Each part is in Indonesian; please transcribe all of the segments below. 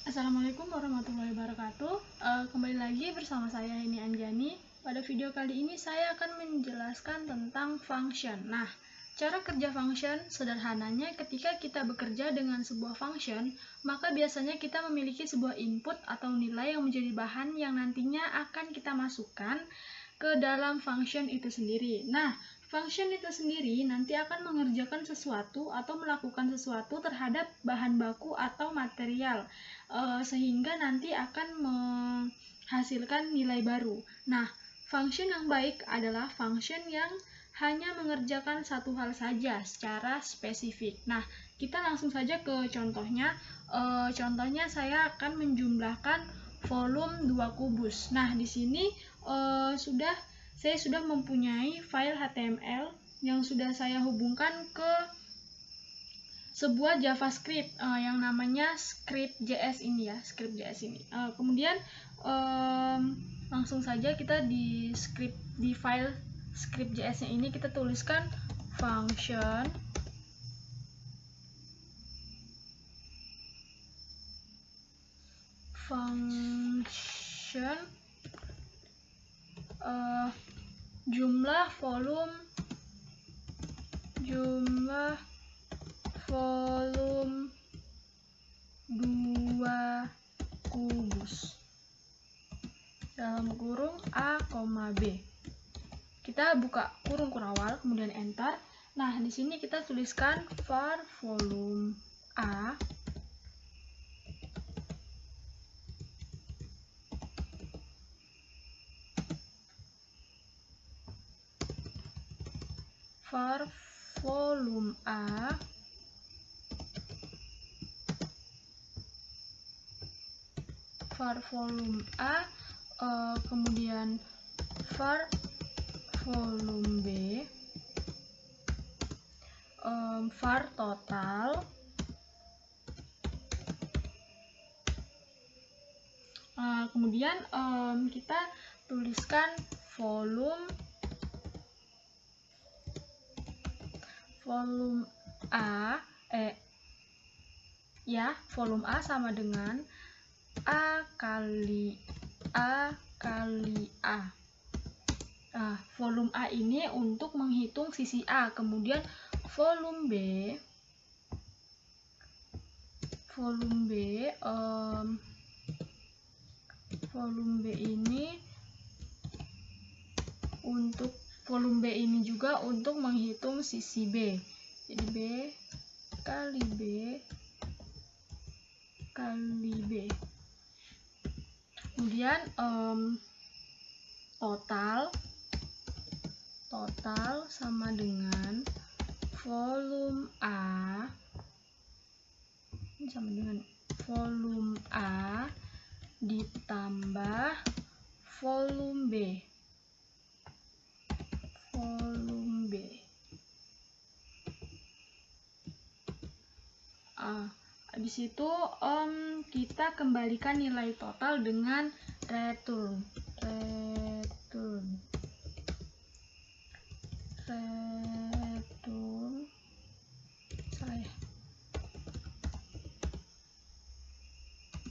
Assalamualaikum warahmatullahi wabarakatuh. Kembali lagi bersama saya Heni Anjani. Pada video kali ini saya akan menjelaskan tentang function. Nah, cara kerja function sederhananya ketika kita bekerja dengan sebuah function, maka biasanya kita memiliki sebuah input atau nilai yang menjadi bahan yang nantinya akan kita masukkan ke dalam function itu sendiri. Nah, function itu sendiri nanti akan mengerjakan sesuatu atau melakukan sesuatu terhadap bahan baku atau material, sehingga nanti akan menghasilkan nilai baru. Nah, function yang baik adalah function yang hanya mengerjakan satu hal saja secara spesifik. Nah, kita langsung saja ke contohnya. Contohnya saya akan menjumlahkan volume 2 kubus. Nah, di sini saya sudah mempunyai file HTML yang sudah saya hubungkan ke sebuah JavaScript yang namanya script.js ini ya, script.js ini. Kemudian langsung saja kita di file script.js-nya ini kita tuliskan function jumlah volume 2 kubus dalam kurung A, B. Kita buka kurung kurawal, kemudian enter. Nah, di sini kita tuliskan var volume A kemudian var volume B, var total, kemudian kita tuliskan volume A, volume A sama dengan A kali A. Volume A ini untuk menghitung sisi A, kemudian volume B ini juga untuk menghitung sisi B. Jadi B kali B. Kemudian total sama dengan volume A ditambah volume B. Habis itu kita kembalikan nilai total dengan return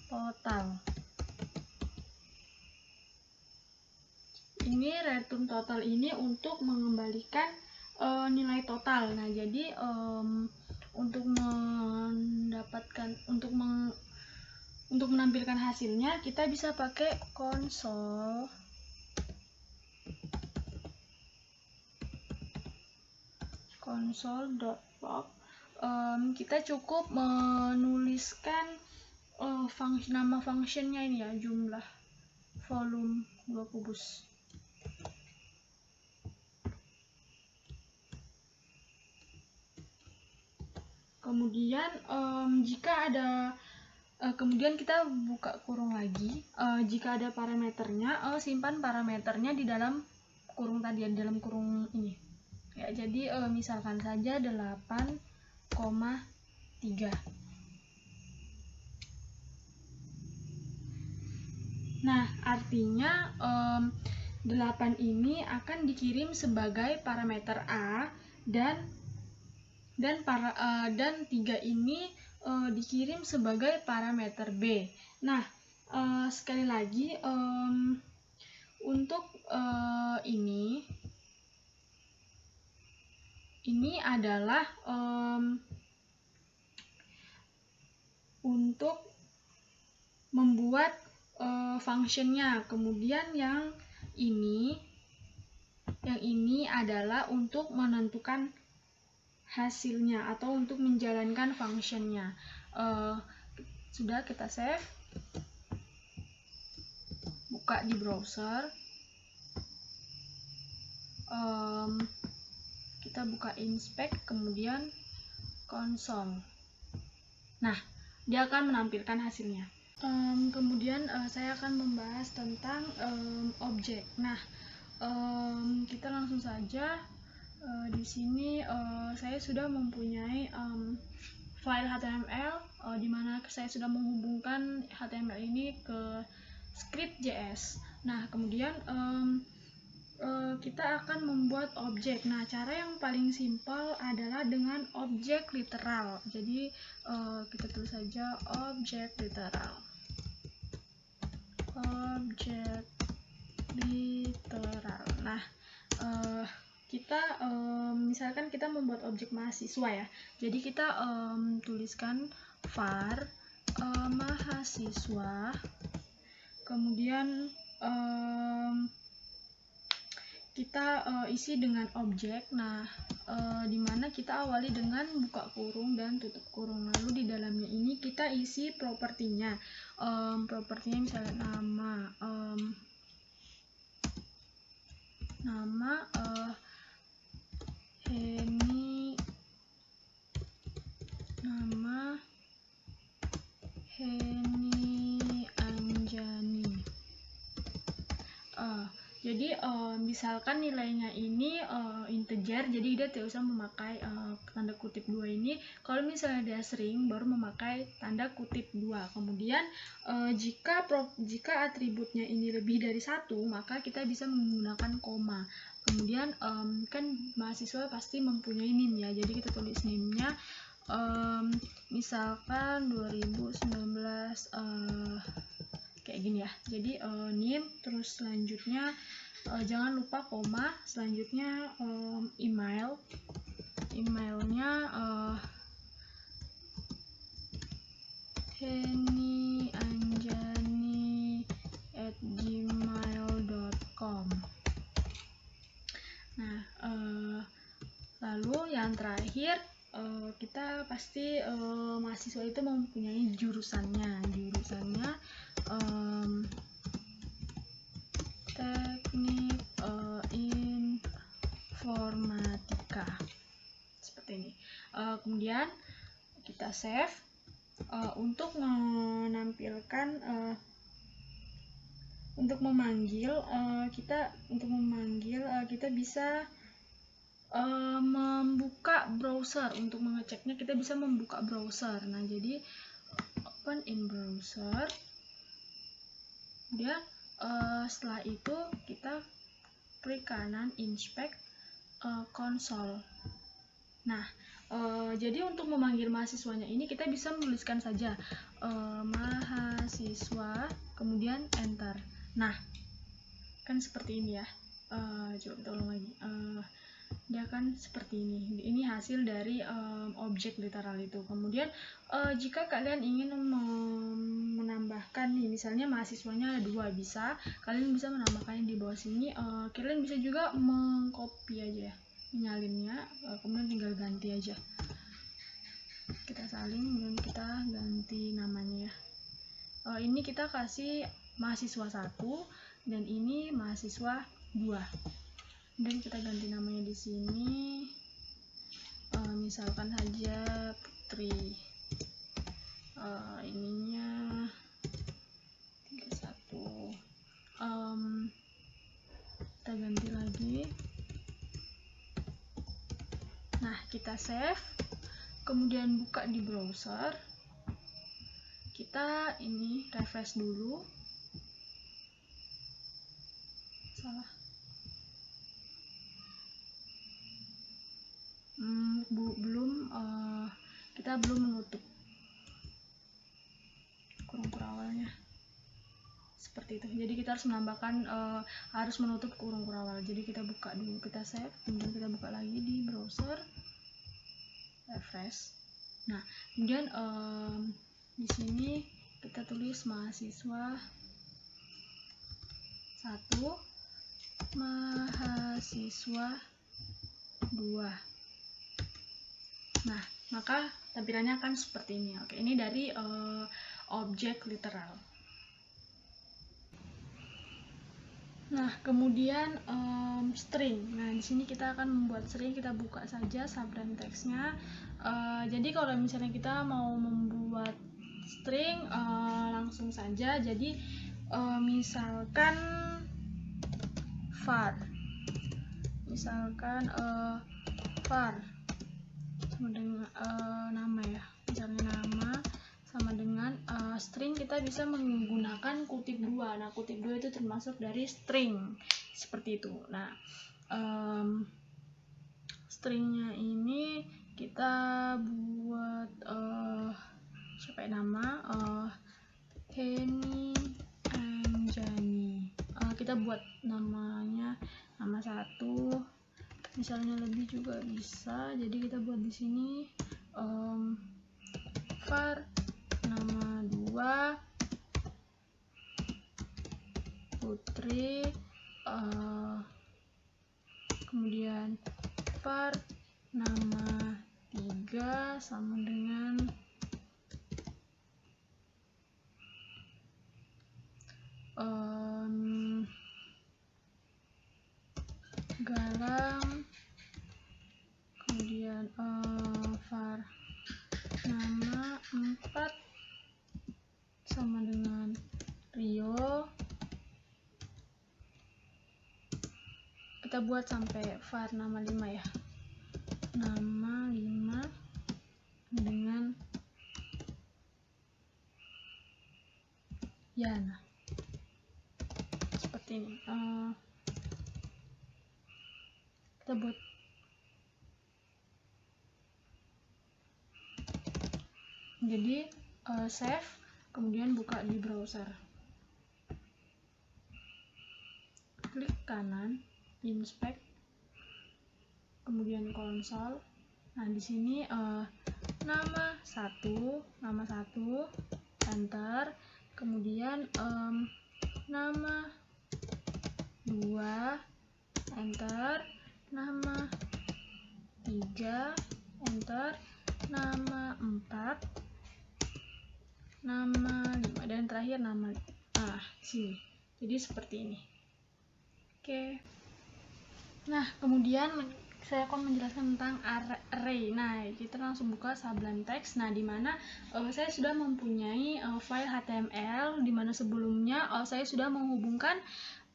total. Ini return total ini untuk mengembalikan nilai total. Nah, jadi untuk menampilkan hasilnya kita bisa pakai console.log. Kita cukup menuliskan nama functionnya ini ya, jumlah volume 2 kubus. Kemudian kemudian kita buka kurung lagi. Jika ada parameternya, simpan parameternya di dalam kurung tadi, di dalam kurung ini. Ya, jadi misalkan saja 8,3. Nah, artinya 8 ini akan dikirim sebagai parameter A dan 3 ini dikirim sebagai parameter B. Nah, sekali lagi untuk ini adalah untuk membuat functionnya. Kemudian yang ini adalah untuk menentukan hasilnya atau untuk menjalankan functionnya. Sudah, kita save, buka di browser, kita buka inspect, kemudian console. Nah, dia akan menampilkan hasilnya. Kemudian saya akan membahas tentang objek. Nah, kita langsung saja. Di sini saya sudah mempunyai file HTML di mana saya sudah menghubungkan HTML ini ke script.js. Nah, kemudian kita akan membuat objek. Nah, cara yang paling simpel adalah dengan objek literal. Jadi kita tulis saja objek literal. Objek literal. Nah, kita misalkan kita membuat objek mahasiswa ya. Jadi kita tuliskan var mahasiswa, kemudian kita isi dengan objek. Nah, dimana kita awali dengan buka kurung dan tutup kurung. Lalu di dalamnya ini kita isi propertinya. Propertinya misalnya nama Heni Anjani. Jadi misalkan nilainya ini integer, jadi dia tidak usah memakai tanda kutip 2 ini. Kalau misalnya dia string, baru memakai tanda kutip 2. Kemudian jika atributnya ini lebih dari 1, maka kita bisa menggunakan koma. Kemudian kan mahasiswa pasti mempunyai NIM ya, jadi kita tulis NIM-nya misalkan 2019 kayak gini ya. Jadi NIM, terus selanjutnya jangan lupa koma, selanjutnya emailnya henianjani@gmail.com. Nah, lalu yang terakhir kita pasti mahasiswa itu mempunyai jurusannya teknik informatika seperti ini. Kemudian kita save. Untuk menampilkan untuk memanggil kita bisa membuka browser. Untuk mengeceknya kita bisa membuka browser. Nah, jadi open in browser. Kemudian setelah itu kita klik kanan inspect console. Nah, jadi untuk memanggil mahasiswanya ini kita bisa menuliskan saja mahasiswa, kemudian enter. Nah, kan seperti ini ya. Coba kita ulang lagi. Dia kan seperti ini. Ini hasil dari objek literal itu. Kemudian jika kalian ingin menambahkan nih, misalnya mahasiswanya ada 2, bisa kalian bisa menambahkan di bawah sini. Kalian bisa juga mengcopy aja ya, nyalinnya, kemudian tinggal ganti aja. Kita salin dan kita ganti namanya ya. Ini kita kasih mahasiswa 1 dan ini mahasiswa 2. Dan kita ganti namanya di sini, misalkan saja Putri. Ininya 31. Kita ganti lagi. Nah, kita save, kemudian buka di browser. Kita ini refresh dulu. Salah. Kita belum menutup. seperti itu. Jadi kita harus menambahkan harus menutup kurung kurawal. Jadi kita buka dulu, kita save, kemudian kita buka lagi di browser, refresh. Nah, kemudian di sini kita tulis mahasiswa 1, mahasiswa 2. Nah, maka tampilannya akan seperti ini. Oke, ini dari objek literal. Nah, kemudian string. Nah, di sini kita akan membuat string. Kita buka saja sublime text-nya. Jadi kalau misalnya kita mau membuat string, langsung saja. Jadi misalkan var, sama dengan nama ya, misalnya nama sama dengan string, kita bisa menggunakan kutip 2. Nah, kutip 2 itu termasuk dari string, seperti itu. Nah, stringnya ini kita buat nama Henny Anjani. Kita buat namanya nama 1, misalnya lebih juga bisa. Jadi kita buat di sini var nama 2 Putri, kemudian var nama 3 sama dengan Galang, kemudian var nama 4 sama dengan Rio. Kita buat sampai var nama 5 ya, nama 5 dengan Yana, seperti ini. Kita buat jadi save, kemudian buka di browser, klik kanan inspect, kemudian konsol. Nah, di sini nama 1 enter, kemudian nama 2 enter, nama 3 enter, nama 4, nama 5, dan terakhir nama sini. Jadi seperti ini. Oke. Nah, kemudian saya akan menjelaskan tentang array. Nah, kita langsung buka sublime text. Nah, di mana saya sudah mempunyai file HTML, di mana sebelumnya saya sudah menghubungkan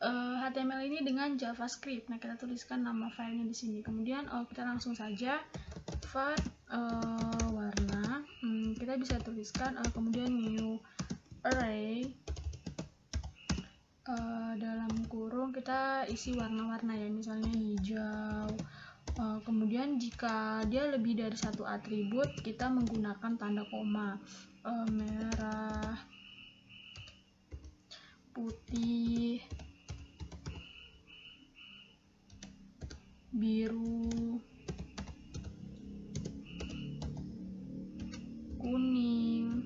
HTML ini dengan JavaScript. Nah, kita tuliskan nama filenya di sini. Kemudian kita langsung saja var warna. Kita bisa tuliskan kemudian new array, dalam kurung kita isi warna-warna ya, misalnya hijau. Kemudian jika dia lebih dari 1 atribut, kita menggunakan tanda koma, merah, putih, biru, kuning,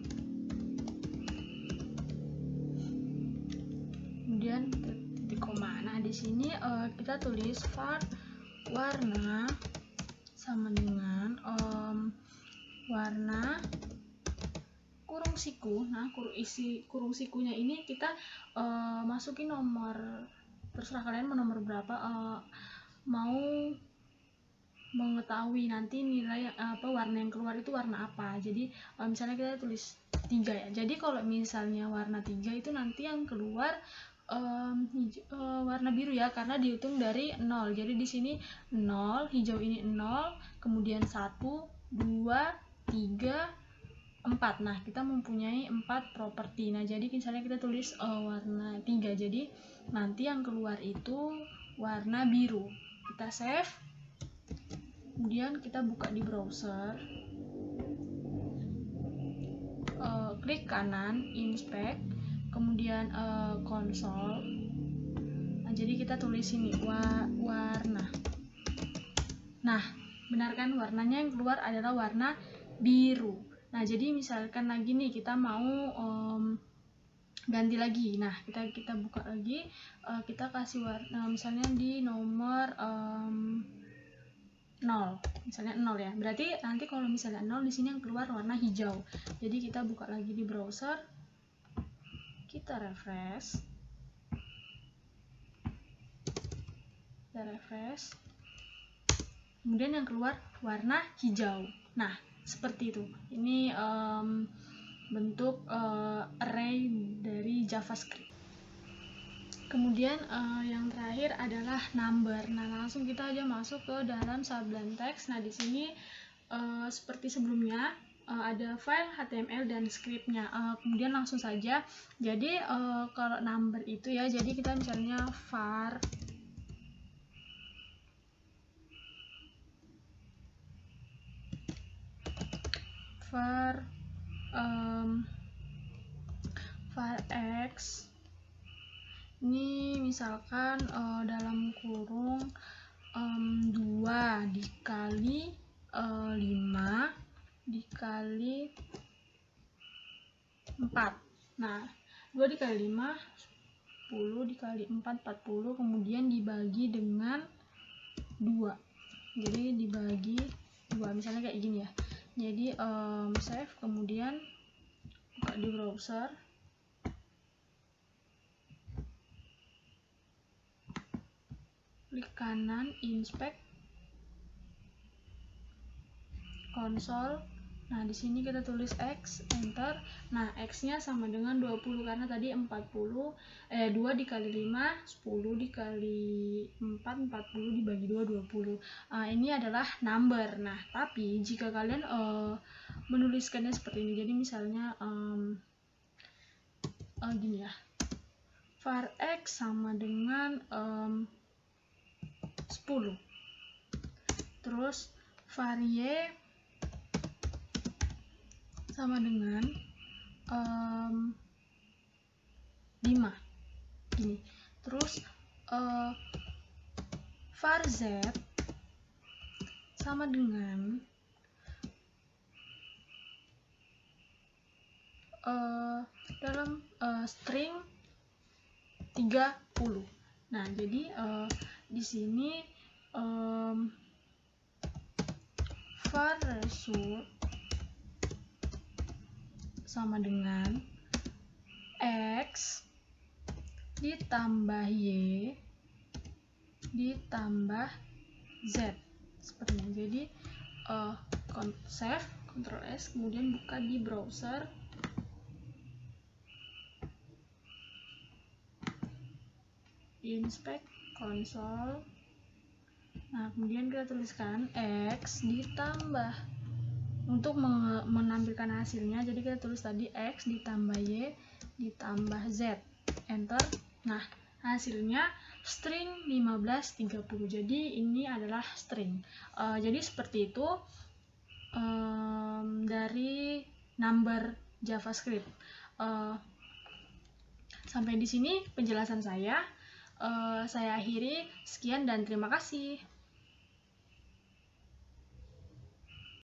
kemudian titik koma. Nah, di sini kita tulis var warna sama dengan warna kurung siku. Nah, kurung sikunya ini kita masukin nomor, terserah kalian mau nomor berapa, mau mengetahui nanti nilai warna yang keluar itu warna apa. Jadi misalnya kita tulis 3 ya. Jadi kalau misalnya warna 3 itu nanti yang keluar warna biru ya, karena dihitung dari 0. Jadi di sini 0, hijau ini 0, kemudian 1, 2, 3, 4. Nah, kita mempunyai 4 properti. Nah, jadi misalnya kita tulis warna 3. Jadi nanti yang keluar itu warna biru. Kita save. Kemudian kita buka di browser. Klik kanan inspect, kemudian konsol. Nah, jadi kita tulis ini warna. Nah, benar kan, warnanya yang keluar adalah warna biru. Nah, jadi misalkan lagi nih kita mau ganti lagi. Nah, kita buka lagi, kita kasih warna misalnya di nomor 0, misalnya 0 ya. Berarti nanti kalau misalnya 0 di sini yang keluar warna hijau. Jadi kita buka lagi di browser, kita refresh. Kemudian yang keluar warna hijau. Nah, seperti itu. Ini bentuk array dari JavaScript. Kemudian yang terakhir adalah number. Nah, langsung kita aja masuk ke dalam Sublime Text. Nah, di sini seperti sebelumnya ada file HTML dan scriptnya. Kemudian langsung saja. Jadi kalau number itu ya, jadi kita misalnya var x. Ini misalkan dalam kurung 2 dikali 5 dikali 4. Nah, 2 dikali 5 10 dikali 4 40, kemudian dibagi dengan 2. Jadi dibagi 2, misalnya kayak gini ya. Jadi save, kemudian buka di browser. Klik kanan, inspect, konsol. Nah, di sini kita tulis X, enter. Nah, X-nya sama dengan 20 karena tadi 2 dikali 5, 10 dikali 4, 40 dibagi 2, 20. Ini adalah number. Nah, tapi jika kalian menuliskannya seperti ini, jadi misalnya gini ya. Var X sama dengan 10. Terus var Y sama dengan 5. Gini. Terus var Z sama dengan dalam string 30. Nah, jadi di sini var result sama dengan X ditambah Y ditambah Z, seperti ini. Jadi save, Ctrl S, kemudian buka di browser. Inspect, konsol. Nah, kemudian kita tuliskan X ditambah, untuk menampilkan hasilnya, jadi kita tulis tadi X ditambah Y ditambah Z, enter. Nah, hasilnya string 1530. Jadi ini adalah string. Jadi seperti itu dari number JavaScript. Sampai di sini penjelasan saya. Saya akhiri. Sekian dan terima kasih.